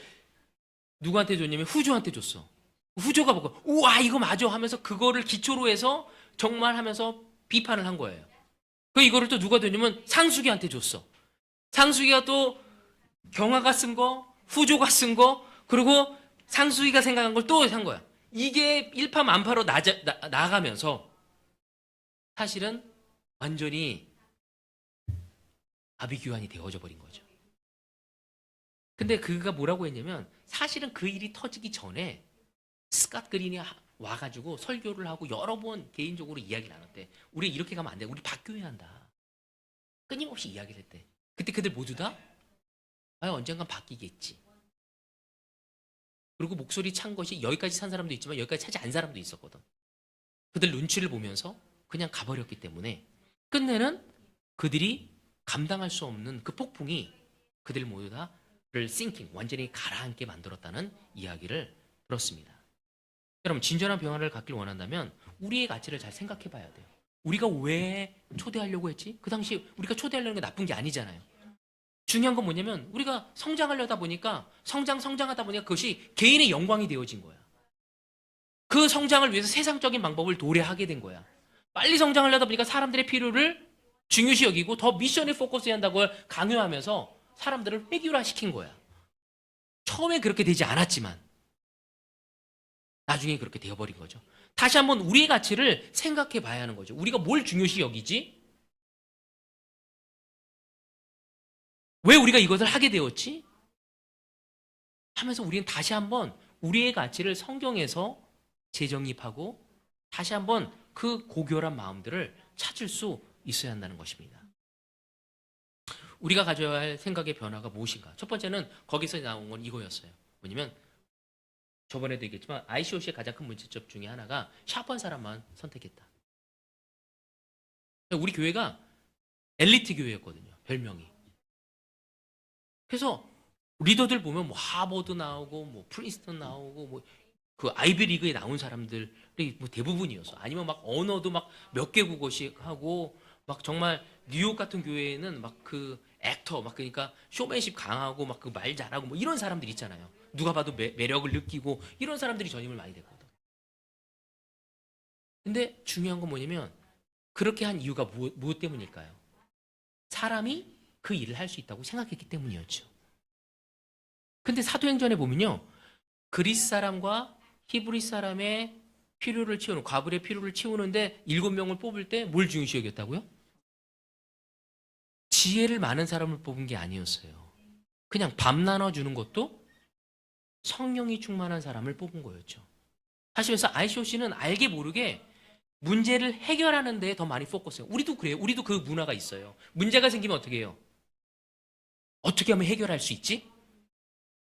누구한테 줬냐면 후조한테 줬어. 후조가 보고 우와 이거 맞아 하면서 그거를 기초로 해서 정말 하면서 비판을 한 거예요. 그 이거를 또 누가 줬냐면 상수기한테 줬어. 상수기가 또 경화가 쓴 거, 후조가 쓴 거, 그리고 상수기가 생각한 걸 또 산 거야. 이게 일파만파로 나가면서 사실은 완전히 아비규환이 되어져 버린 거죠. 근데 그가 뭐라고 했냐면 사실은 그 일이 터지기 전에 스캇 그린이 와가지고 설교를 하고 여러 번 개인적으로 이야기를 나눴대. 우리 이렇게 가면 안 돼. 우리 바뀌어야 한다. 끊임없이 이야기를 했대. 그때 그들 모두 다 언젠간 바뀌겠지. 그리고 목소리 찬 것이 여기까지 산 사람도 있지만 여기까지 차지 않은 사람도 있었거든. 그들 눈치를 보면서 그냥 가버렸기 때문에 끝내는 그들이 감당할 수 없는 그 폭풍이 그들 모두 다를 싱킹, 완전히 가라앉게 만들었다는 이야기를 들었습니다. 여러분, 진정한 변화를 갖길 원한다면 우리의 가치를 잘 생각해 봐야 돼요. 우리가 왜 초대하려고 했지? 그 당시 우리가 초대하려는 게 나쁜 게 아니잖아요. 중요한 건 뭐냐면 우리가 성장하려다 보니까 성장하다 보니까 그것이 개인의 영광이 되어진 거야. 그 성장을 위해서 세상적인 방법을 도래하게 된 거야. 빨리 성장하려다 보니까 사람들의 필요를 중요시 여기고 더 미션에 포커스해야 한다고 강요하면서 사람들을 회귀화시킨 거야. 처음에 그렇게 되지 않았지만 나중에 그렇게 되어버린 거죠. 다시 한번 우리의 가치를 생각해 봐야 하는 거죠. 우리가 뭘 중요시 여기지? 왜 우리가 이것을 하게 되었지? 하면서 우리는 다시 한번 우리의 가치를 성경에서 재정립하고 다시 한번 그 고결한 마음들을 찾을 수 있어야 한다는 것입니다. 우리가 가져야 할 생각의 변화가 무엇인가? 첫 번째는 거기서 나온 건 이거였어요. 뭐냐면 저번에도 얘기했지만 ICOC의 가장 큰 문제점 중에 하나가 샤프한 사람만 선택했다. 우리 교회가 엘리트 교회였거든요. 별명이. 그래서 리더들 보면 뭐 하버드 나오고 뭐 프린스턴 나오고 뭐 그 아이비리그에 나온 사람들이 뭐 대부분이었어. 아니면 막 언어도 막 몇 개국어씩 하고 막 정말 뉴욕 같은 교회에는 막 그 액터 막 그러니까 쇼맨십 강하고 막 그 말 잘하고 뭐 이런 사람들 있잖아요. 누가 봐도 매력을 느끼고 이런 사람들이 전임을 많이 됐거든. 근데 중요한 건 뭐냐면 그렇게 한 이유가 무엇 때문일까요? 사람이 그 일을 할 수 있다고 생각했기 때문이었죠. 근데 사도행전에 보면요. 그리스 사람과 히브리 사람의 필요를 채우는, 과부의 필요를 채우는데 7명을 뽑을 때 뭘 중요시 여겼다고요? 지혜를 많은 사람을 뽑은 게 아니었어요. 그냥 밥 나눠주는 것도 성령이 충만한 사람을 뽑은 거였죠. 하시면서 ICOC는 알게 모르게 문제를 해결하는 데에 더 많이 포커스해요. 우리도 그래요. 우리도 그 문화가 있어요. 문제가 생기면 어떻게 해요? 어떻게 하면 해결할 수 있지?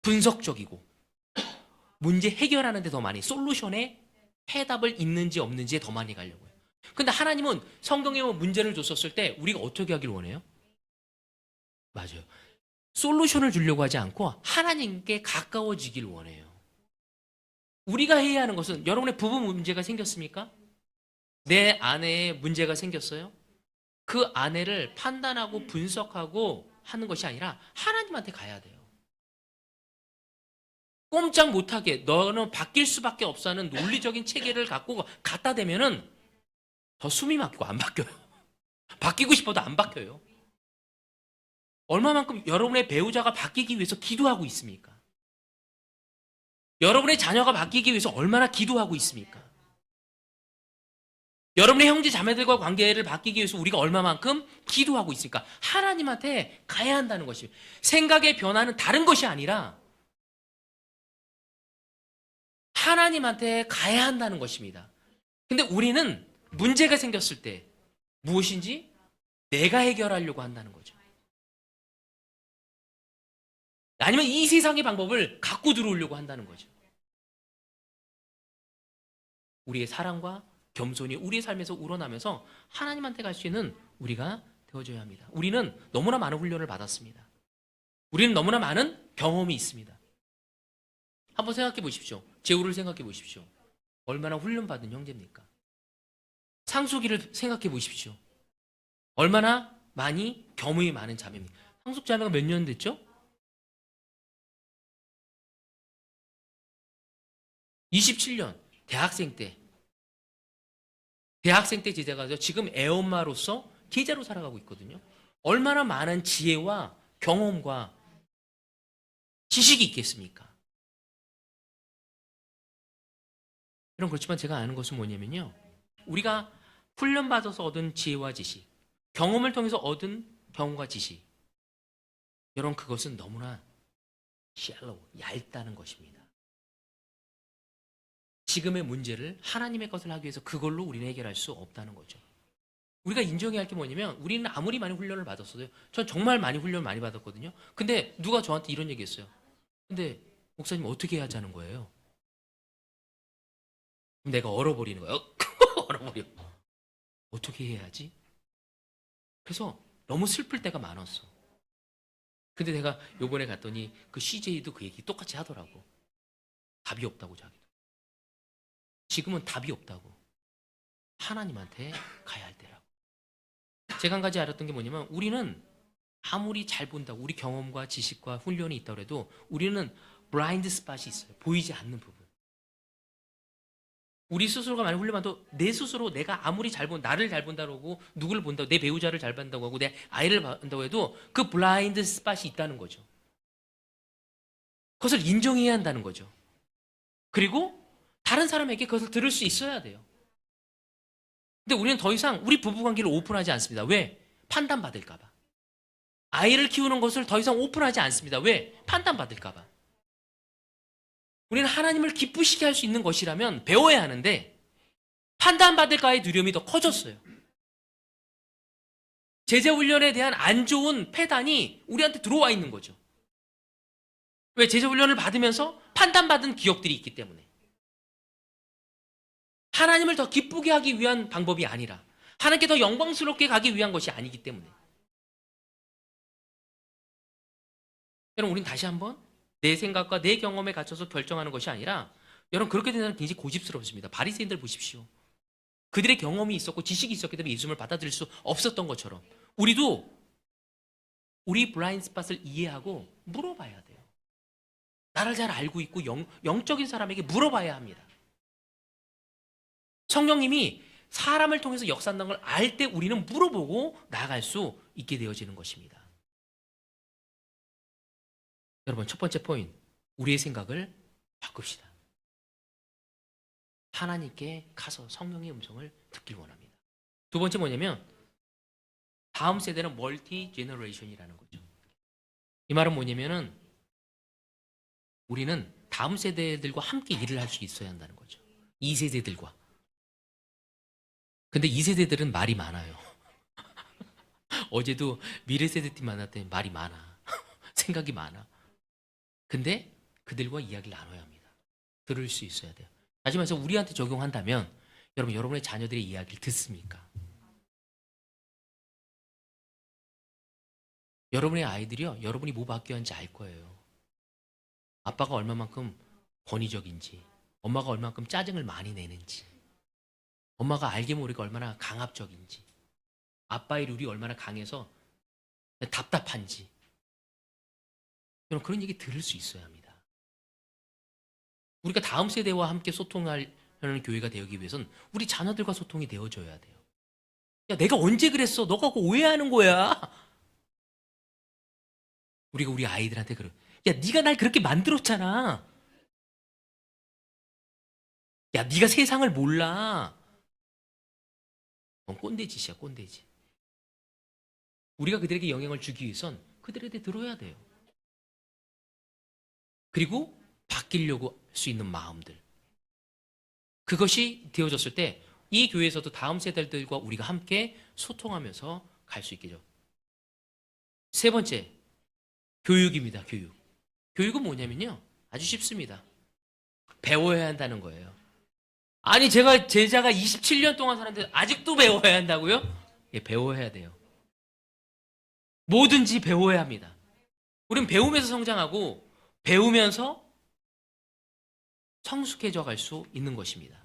분석적이고 문제 해결하는 데 더 많이 솔루션에 해답을 있는지 없는지에 더 많이 가려고 해요. 근데 하나님은 성경에 문제를 줬었을 때 우리가 어떻게 하길 원해요? 맞아요. 솔루션을 주려고 하지 않고 하나님께 가까워지길 원해요. 우리가 해야 하는 것은 여러분의 부부 문제가 생겼습니까? 내 아내에 문제가 생겼어요? 그 아내를 판단하고 분석하고 하는 것이 아니라 하나님한테 가야 돼요. 꼼짝 못하게 너는 바뀔 수밖에 없어 하는 논리적인 체계를 갖고 갖다 대면은 더 숨이 막히고 안 바뀌어요. 바뀌고 싶어도 안 바뀌어요. 얼마만큼 여러분의 배우자가 바뀌기 위해서 기도하고 있습니까? 여러분의 자녀가 바뀌기 위해서 얼마나 기도하고 있습니까? 여러분의 형제 자매들과 관계를 바뀌기 위해서 우리가 얼마만큼 기도하고 있습니까? 하나님한테 가야 한다는 것이 생각의 변화는 다른 것이 아니라 하나님한테 가야 한다는 것입니다. 근데 우리는 문제가 생겼을 때 무엇인지 내가 해결하려고 한다는 거죠. 아니면 이 세상의 방법을 갖고 들어오려고 한다는 거죠. 우리의 사랑과 겸손이 우리의 삶에서 우러나면서 하나님한테 갈 수 있는 우리가 되어줘야 합니다. 우리는 너무나 많은 훈련을 받았습니다. 우리는 너무나 많은 경험이 있습니다. 한번 생각해 보십시오. 제우를 생각해 보십시오. 얼마나 훈련받은 형제입니까? 상수기를 생각해 보십시오. 얼마나 많이 겸응이 많은 자매입니다. 상속 자매가 몇 년 됐죠? 27년. 대학생 때. 대학생 때 제자가 돼서 지금 애엄마로서 제자로 살아가고 있거든요. 얼마나 많은 지혜와 경험과 지식이 있겠습니까? 여러분, 그렇지만 제가 아는 것은 뭐냐면요. 우리가 훈련받아서 얻은 지혜와 지식, 경험을 통해서 얻은 경험과 지식, 여러분, 그것은 너무나 shallow, 얇다는 것입니다. 지금의 문제를 하나님의 것을 하기 위해서 그걸로 우리는 해결할 수 없다는 거죠. 우리가 인정해야 할 게 뭐냐면, 우리는 아무리 많이 훈련을 받았어도, 전 정말 많이 훈련을 많이 받았거든요. 근데 누가 저한테 이런 얘기 했어요. 근데 목사님 어떻게 해야 하자는 거예요? 내가 얼어버리는 거예요. 얼어버려. 어떻게 해야지? 그래서 너무 슬플 때가 많았어. 근데 내가 요번에 갔더니 그 CJ도 그 얘기 똑같이 하더라고. 답이 없다고, 자기도. 지금은 답이 없다고. 하나님한테 가야 할 때라고. 제가 한 가지 알았던 게 뭐냐면, 우리는 아무리 잘 본다고, 우리 경험과 지식과 훈련이 있다고 해도 우리는 블라인드 스팟이 있어요. 보이지 않는 부분. 우리 스스로가 많이 훈련받아도 내 스스로 내가 아무리 나를 잘 본다고 하고, 누구를 본다고, 내 배우자를 잘 본다고 하고, 내 아이를 본다고 해도 그 블라인드 스팟이 있다는 거죠. 그것을 인정해야 한다는 거죠. 그리고 다른 사람에게 그것을 들을 수 있어야 돼요. 근데 우리는 더 이상 우리 부부관계를 오픈하지 않습니다. 왜? 판단받을까봐. 아이를 키우는 것을 더 이상 오픈하지 않습니다. 왜? 판단받을까봐. 우리는 하나님을 기쁘시게 할 수 있는 것이라면 배워야 하는데, 판단받을까의 두려움이 더 커졌어요. 제자훈련에 대한 안 좋은 패단이 우리한테 들어와 있는 거죠. 왜? 제자훈련을 받으면서 판단받은 기억들이 있기 때문에. 하나님을 더 기쁘게 하기 위한 방법이 아니라, 하나님께 더 영광스럽게 가기 위한 것이 아니기 때문에. 여러분, 우린 다시 한번 내 생각과 내 경험에 갇혀서 결정하는 것이 아니라, 여러분, 그렇게 되면 굉장히 고집스럽습니다. 바리새인들 보십시오. 그들의 경험이 있었고 지식이 있었기 때문에 예수님을 받아들일 수 없었던 것처럼, 우리도 우리 블라인드 스팟을 이해하고 물어봐야 돼요. 나를 잘 알고 있고 영적인 사람에게 물어봐야 합니다. 성령님이 사람을 통해서 역사한다는 걸 알 때 우리는 물어보고 나아갈 수 있게 되어지는 것입니다. 여러분, 첫 번째 포인트, 우리의 생각을 바꿉시다. 하나님께 가서 성령의 음성을 듣길 원합니다. 두 번째 뭐냐면, 다음 세대는 멀티 제너레이션이라는 거죠. 이 말은 뭐냐면은, 우리는 다음 세대들과 함께 일을 할 수 있어야 한다는 거죠. 2세대들과. 근데 2세대들은 말이 많아요. 어제도 미래 세대팀 만났더니 말이 많아. 생각이 많아. 근데 그들과 이야기를 나눠야 합니다. 들을 수 있어야 돼요. 다시 말해서 우리한테 적용한다면, 여러분, 여러분의 자녀들의 이야기를 듣습니까? 여러분의 아이들이요, 여러분이 뭐 바뀌어 하는지 알 거예요. 아빠가 얼마만큼 권위적인지, 엄마가 얼마만큼 짜증을 많이 내는지, 엄마가 알게 모르게 얼마나 강압적인지, 아빠의 룰이 얼마나 강해서 답답한지, 여러분, 그런 얘기 들을 수 있어야 합니다. 우리가 다음 세대와 함께 소통하려는 교회가 되기 위해서는 우리 자녀들과 소통이 되어져야 돼요. 야, 내가 언제 그랬어? 너가 그거 오해하는 거야. 우리가 우리 아이들한테 그래. 야, 네가 날 그렇게 만들었잖아. 야, 네가 세상을 몰라. 꼰대짓이야, 꼰대짓. 우리가 그들에게 영향을 주기 위해선 그들에게 들어야 돼요. 그리고 바뀌려고 할 수 있는 마음들. 그것이 되어졌을 때 이 교회에서도 다음 세대들과 우리가 함께 소통하면서 갈 수 있겠죠. 세 번째, 교육입니다. 교육. 교육은 뭐냐면요, 아주 쉽습니다. 배워야 한다는 거예요. 아니, 제자가 27년 동안 살았는데 아직도 배워야 한다고요? 예, 배워야 돼요. 뭐든지 배워야 합니다. 우린 배우면서 성장하고 배우면서 성숙해져 갈 수 있는 것입니다.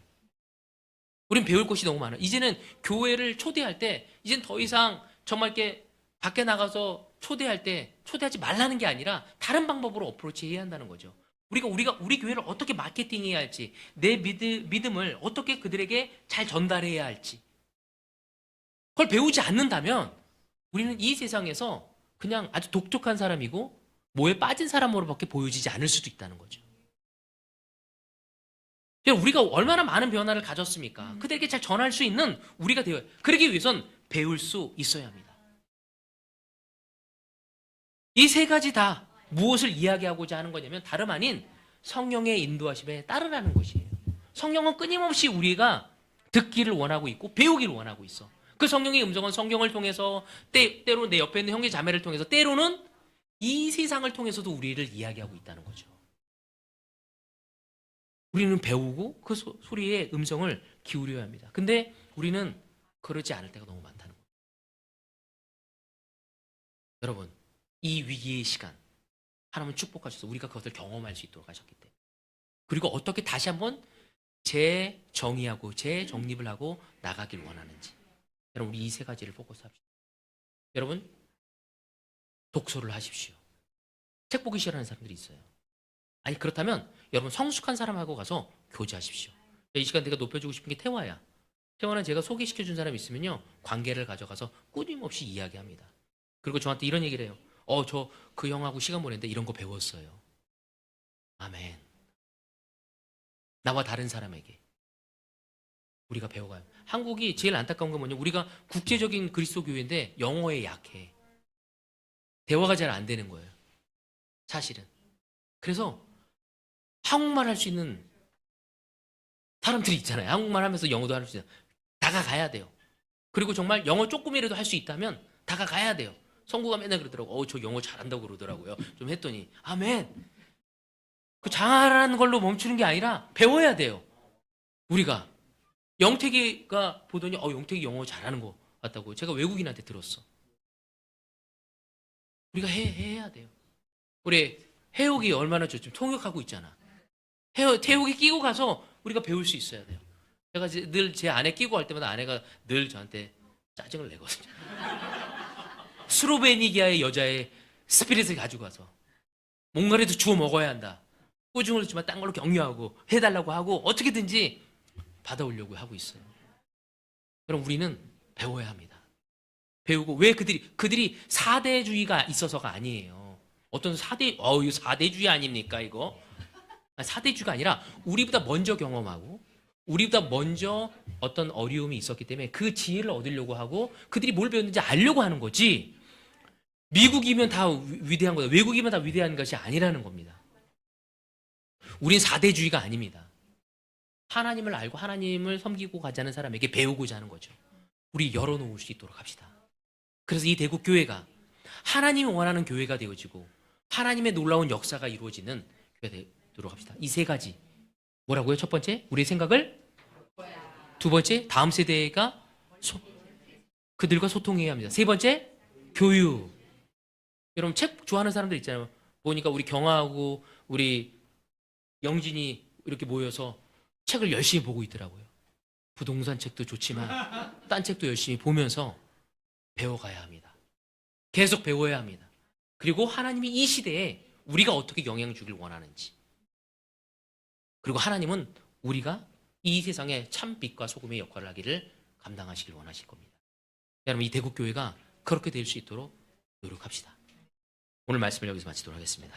우린 배울 것이 너무 많아요. 이제는 교회를 초대할 때 이젠 더 이상 정말 이렇게 밖에 나가서 초대할 때 초대하지 말라는 게 아니라 다른 방법으로 어프로치 해야 한다는 거죠. 우리가 우리 교회를 어떻게 마케팅해야 할지, 내 믿음을 어떻게 그들에게 잘 전달해야 할지, 그걸 배우지 않는다면 우리는 이 세상에서 그냥 아주 독특한 사람이고 뭐에 빠진 사람으로밖에 보여지지 않을 수도 있다는 거죠. 우리가 얼마나 많은 변화를 가졌습니까? 그들에게 잘 전할 수 있는 우리가 되어야, 그러기 위해선 배울 수 있어야 합니다. 이 세 가지 다 무엇을 이야기하고자 하는 거냐면 다름 아닌 성령의 인도하심에 따르라는 것이에요. 성령은 끊임없이 우리가 듣기를 원하고 있고 배우기를 원하고 있어. 그 성령의 음성은 성경을 통해서, 때로 내 옆에 있는 형제 자매를 통해서, 때로는 이 세상을 통해서도 우리를 이야기하고 있다는 거죠. 우리는 배우고 그 소리의 음성을 기울여야 합니다. 근데 우리는 그러지 않을 때가 너무 많다는 거예요. 여러분, 이 위기의 시간 하나님은 축복하셔서 우리가 그것을 경험할 수 있도록 하셨기 때문에, 그리고 어떻게 다시 한번 재정의하고 재정립을 하고 나가길 원하는지, 여러분 우리 이 세 가지를 포커스합시다. 여러분, 독서를 하십시오. 책 보기 싫어하는 사람들이 있어요. 아니 그렇다면 여러분 성숙한 사람하고 가서 교제하십시오. 이 시간 내가 높여주고 싶은 게 태화야. 태화는 제가 소개시켜준 사람이 있으면요, 관계를 가져가서 끊임없이 이야기합니다. 그리고 저한테 이런 얘기를 해요. 저 그 형하고 시간 보냈는데 이런 거 배웠어요. 아멘. 나와 다른 사람에게 우리가 배워가요. 한국이 제일 안타까운 건 뭐냐, 우리가 국제적인 그리스도 교회인데 영어에 약해. 대화가 잘 안 되는 거예요, 사실은. 그래서 한국말 할 수 있는 사람들이 있잖아요. 한국말 하면서 영어도 할 수 있는, 다가가야 돼요. 그리고 정말 영어 조금이라도 할 수 있다면 다가가야 돼요. 성구가 맨날 그러더라고. 저 영어 잘한다고 그러더라고요. 좀 했더니 아멘. 그 잘하는 걸로 멈추는 게 아니라 배워야 돼요. 우리가 영택이가 보더니 영택이 영어 잘하는 거 같다고 제가 외국인한테 들었어. 우리가 해야 돼요. 우리 해옥이 얼마나 지금 통역하고 있잖아. 태욱이 끼고 가서 우리가 배울 수 있어야 돼요. 제가 늘 제 아내 끼고 갈 때마다 아내가 늘 저한테 짜증을 내거든요. 스로베니기아의 여자의 스피릿을 가지고 가서 뭔가라도 주워 먹어야 한다. 꾸중을 주지만 딴 걸로 격려하고 해달라고 하고 어떻게든지 받아오려고 하고 있어요. 그럼 우리는 배워야 합니다. 배우고, 왜 그들이 사대주의가 있어서가 아니에요. 어떤 이거 사대주의 아닙니까 이거? 사대주의가 아니라 우리보다 먼저 경험하고 우리보다 먼저 어떤 어려움이 있었기 때문에 그 지혜를 얻으려고 하고 그들이 뭘 배웠는지 알려고 하는 거지, 미국이면 다 위대한 거다, 외국이면 다 위대한 것이 아니라는 겁니다. 우린 사대주의가 아닙니다. 하나님을 알고 하나님을 섬기고 가자는 사람에게 배우고자 하는 거죠. 우리 열어놓을 수 있도록 합시다. 그래서 이 대국 교회가 하나님이 원하는 교회가 되어지고 하나님의 놀라운 역사가 이루어지는 교회가 되도록 합시다. 이 세 가지 뭐라고요? 첫 번째, 우리의 생각을. 두 번째, 다음 세대가 그들과 소통해야 합니다. 세 번째, 교육. 여러분 책 좋아하는 사람들 있잖아요. 보니까 우리 경아하고 우리 영진이 이렇게 모여서 책을 열심히 보고 있더라고요. 부동산 책도 좋지만 딴 책도 열심히 보면서 배워가야 합니다. 계속 배워야 합니다. 그리고 하나님이 이 시대에 우리가 어떻게 영향 주길 원하는지, 그리고 하나님은 우리가 이 세상에 참 빛과 소금의 역할을 하기를 감당하시길 원하실 겁니다. 여러분 이 대국교회가 그렇게 될 수 있도록 노력합시다. 오늘 말씀을 여기서 마치도록 하겠습니다.